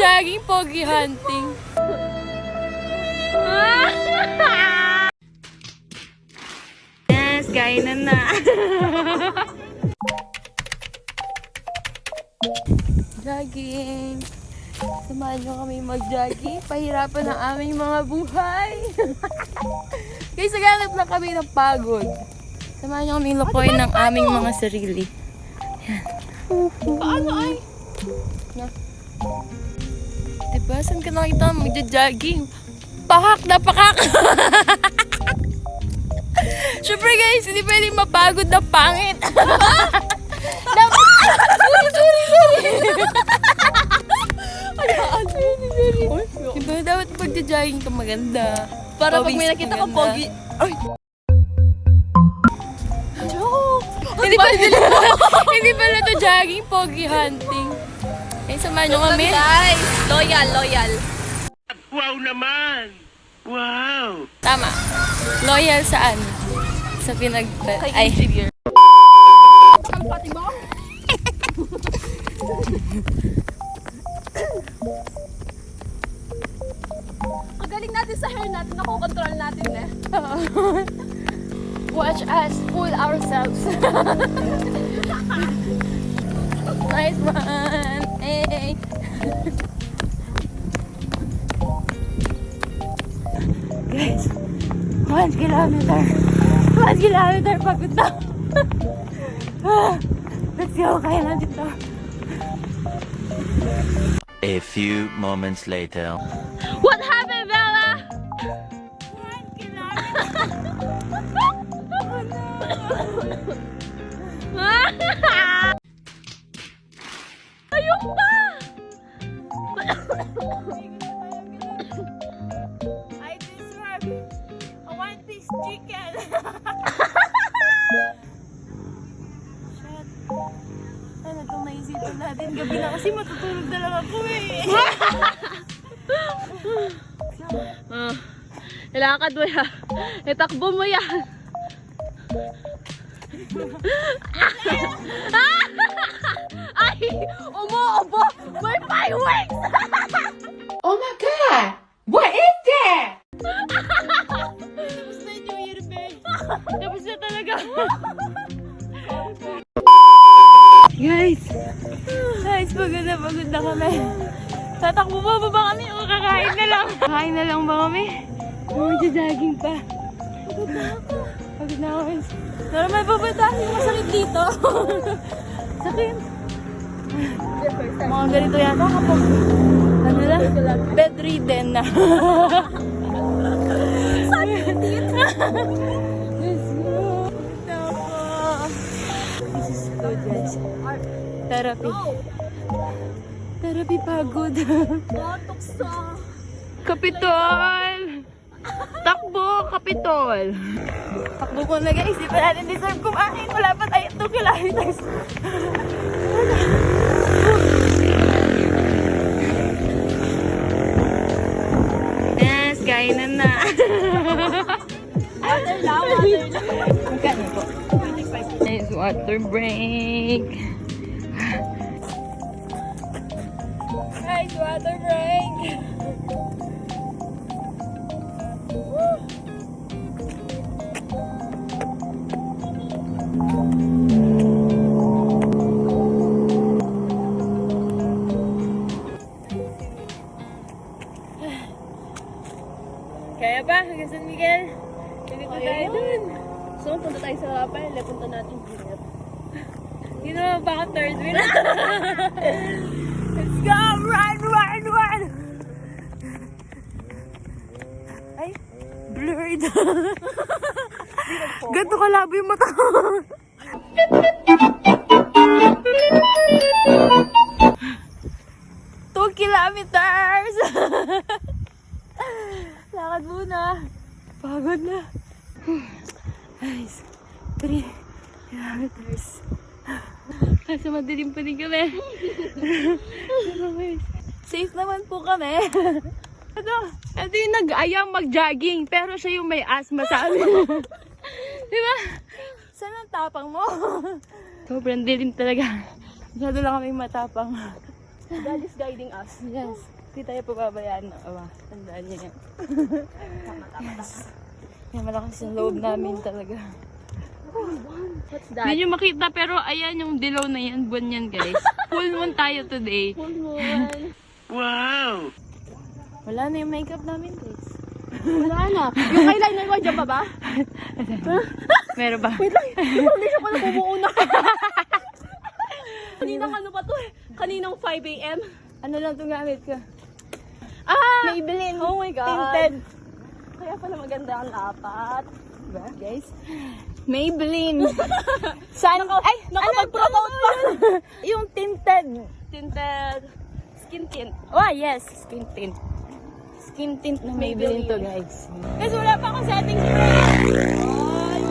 magja-jogging, pogi hunting. Yes, kainan na. Jogging. Samahan nyo kami mag-jogging. Pahirapan ang aming mga buhay. Guys, naghanap na kami ng pagod. Samahan nyo kami lukoyin ng aming mga sarili. Paano ay? Na. Diba? Saan ka nakita magja-jogging? Pakak na pakak! Siyempre guys, hindi pwedeng mapagod na pangit. Dapat... Sorry. Diba? Dapat magja-jogging ka maganda. Para pag may nakita ka pogi. Ay! Joke! Hindi pala to jogging, pogi hunting. Eh, samahan nyo kami. Guys, loyal. Wow naman! Wow! Tama. Loyal saan? Sa pinag... Ay. Xavier. Ang pati mo? Ang galing natin sa hair natin, nakokontrol natin eh. Watch us fool ourselves. Nice one. Hey. Guys, 1 kilometer. 1 kilometer pagod na. Let's go, kaya natin to. A few moments later. What happened, Bella? 1 kilometer. Ayun pa! I deserve a 1-piece chicken. Shit. Ano itong naisipan natin? Gabi na kasi matutulog na lang ako eh. Ilakad mo yan. Itakbo mo yan. Ay! Umuubo! May fireworks! Oh my God! What is that? Tapos na yung New Year, babe. Tapos na talaga. Guys, pagod na kami. Tatakbo ba ba kami o kakain na lang? Kakain na lang ba kami? Magja-jogging pa. Pagod na ako. Guys. Pero may pupunta yung masakit dito. Sakit. Mga ganito yata kapag ano lang, bedridden na. Sakit dito. Let's go. This is good, guys. Therapy. Therapy pagod. Tukso! Kapitol! Takbo, Kapitol! Takbo ko na guys, di pa natin deserve kumain. Wala pa tayo 2 kilometers. Yes, kainan na. Water lang, water lang. Magkano po? 25. Nice water break. Nice water break. Kaya ba? Hanggang San Miguel? Dito tayo dun. So, punta tayo sa Rapal. Punta natin dinner. Hindi naman baka third wheel. Let's go! Run! Ay, blurred. Ganto kalabo yung mata ko. 2 kilometers! Lakad muna. Pagod na. Guys, 3 kilometers. Kasi madilim pa din kami. Safe naman po kami. Ito yung nag-ayang mag-jogging, pero siya yung may asthma sa amin. Diba? Saan ang tapang mo? Sobrang dilim talaga. Masyado lang kami matapang. God is guiding us. Yes. Hindi tayo pababayaan na. Awa, tandaan niyo yan. Yes. Yan, malakas yung loob namin talaga. What's that? Hindi nyo makita pero ayan yung dilaw na yan. Buwan yan guys. Full moon tayo today. Full moon. Wow! Wala na yung makeup namin guys. Wala na. Yung eyeliner ko, dyan pa ba? Meron ba? Wait lang. Yung foundation ko na bumuo na. Kaninang ano pa to eh? Kaninang 5 a.m. Ano lang itong gamit ko? Ah! Maybelline. Oh my God. Tinted. Kaya pala maganda ang apat. Diba guys? Maybelline. Saan? Ay! Nakapag-promote pa. Yung tinted. Tinted. Skin tint. Oh yes, skin tint. Skin tint na Maybelline to guys. Guys, wala pa akong setting spray. Ay,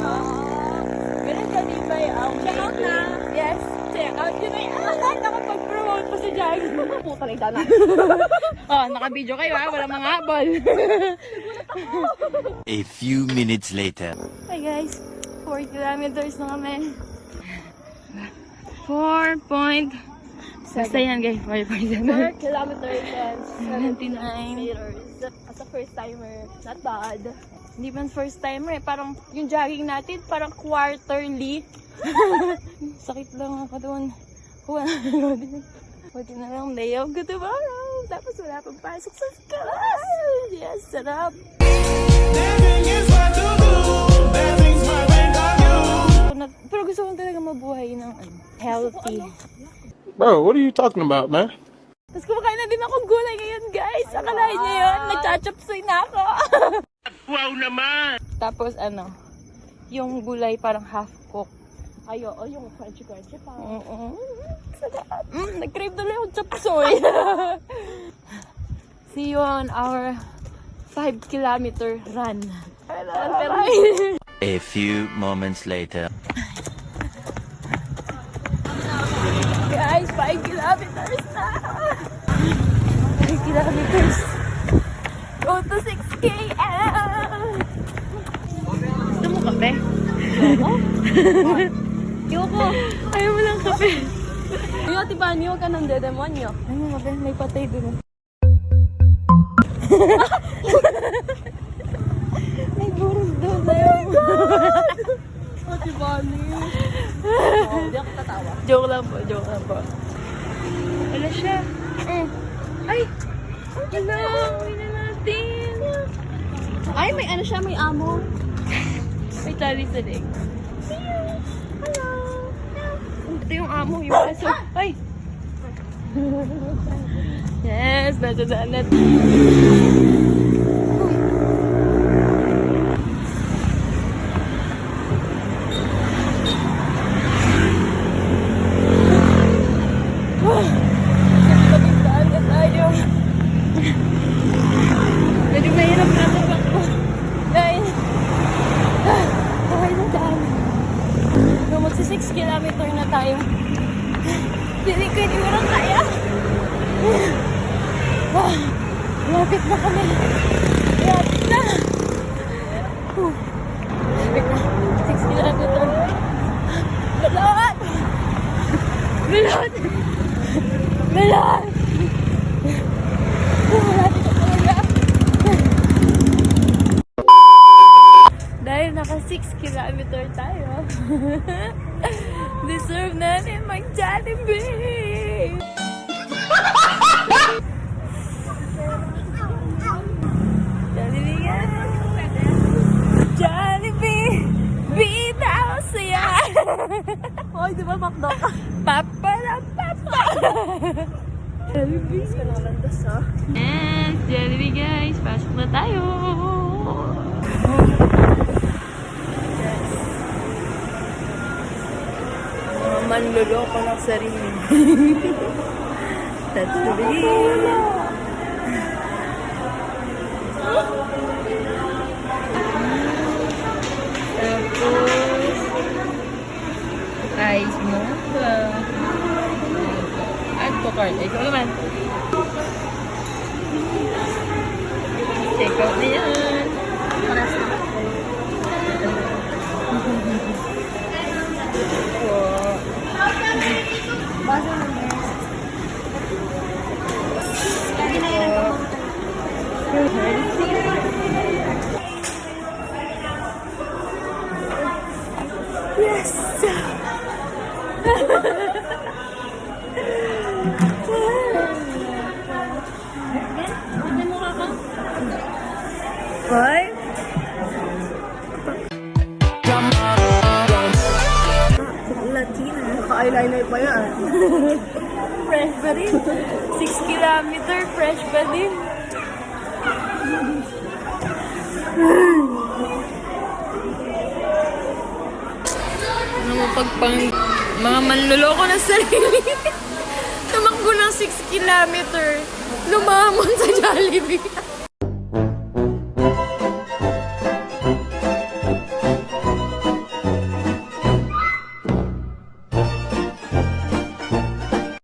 Ganun ka di ba yung check out na. Yes. Check out yun ay nakapag-promote pa si Jag. Puta na na. Oh, naka-video kayo ha. Walang mga habol. A few minutes later. Hi guys. 4 kilometers na kami. 4.7. Basta yan guys. 4.7. 4 kilometers and 79. meters. As a first timer, not bad. Hindi man first timer eh. Parang yung jogging natin, parang quarterly. Sakit lang ako doon. Buti na lang day off ko tomorrow. Tapos wala pang pasok sa class. Yes, sarap. Pero gusto ko talaga mabuhay ng healthy. Bro, what are you talking about, man? Tapos kumakain na din akong gulay ngayon guys. Akalain niyo yun, nagchachapsoy na ako. Wow naman! Tapos yung gulay parang half cooked. Ayo, oh, yung crunchy pa. Oo. Nag-crave tuloy akong chapsoy. See you on our 5 kilometer run. A few moments later. Guys, 5 kilometers na. 5 kilometers. Go to 6 km. Gusto mo kape? Yoko! Ayaw mo lang kape. Yung ati Bani, huwag ka ng dedemonyo. Ayaw mo kape, may patay dun. May burong doon. Ati Bani. Hindi ako tatawa. Joke lang po, joke lang po. Wala siya. Ay! Wala! Uwi na natin. Ay, may ano siya, may amo. May tali sa leg. Hello! Ito yung amo, yung aso. Ay! Yes, nasa daan natin. Daan na tayo. Medyo mahirap na ito ako. Dahil, okay na daan. So, magsi 6 kilometer na tayo. Hindi ko iniwarang kaya. Lapit na kami. Lapit na. Lapit na. 6 kilometer. Balot! Balot! Balot! Malapit na talaga. Dahil naka 6 kilometer tayo, deserve natin mag-Jollibee! Jollibee yan! Jollibee! Bitaw siya! Hoy, di ba McDo ka? Papa! Jollibee! Ka naman landas, ha? Yes, Jollibee guys! Pasok na tayo! Manloloko ng sarili. That's the real. Tapos, ice mo. Add to cart. Ikaw naman. Check out na yan. 5. Latina. Naka-eyeliner pa yan. Fresh pa rin. 6 kilometer, fresh pa din. Mga manluloko na sarili. Tumakbo ng 6 kilometer. Lumamon sa Jollibee.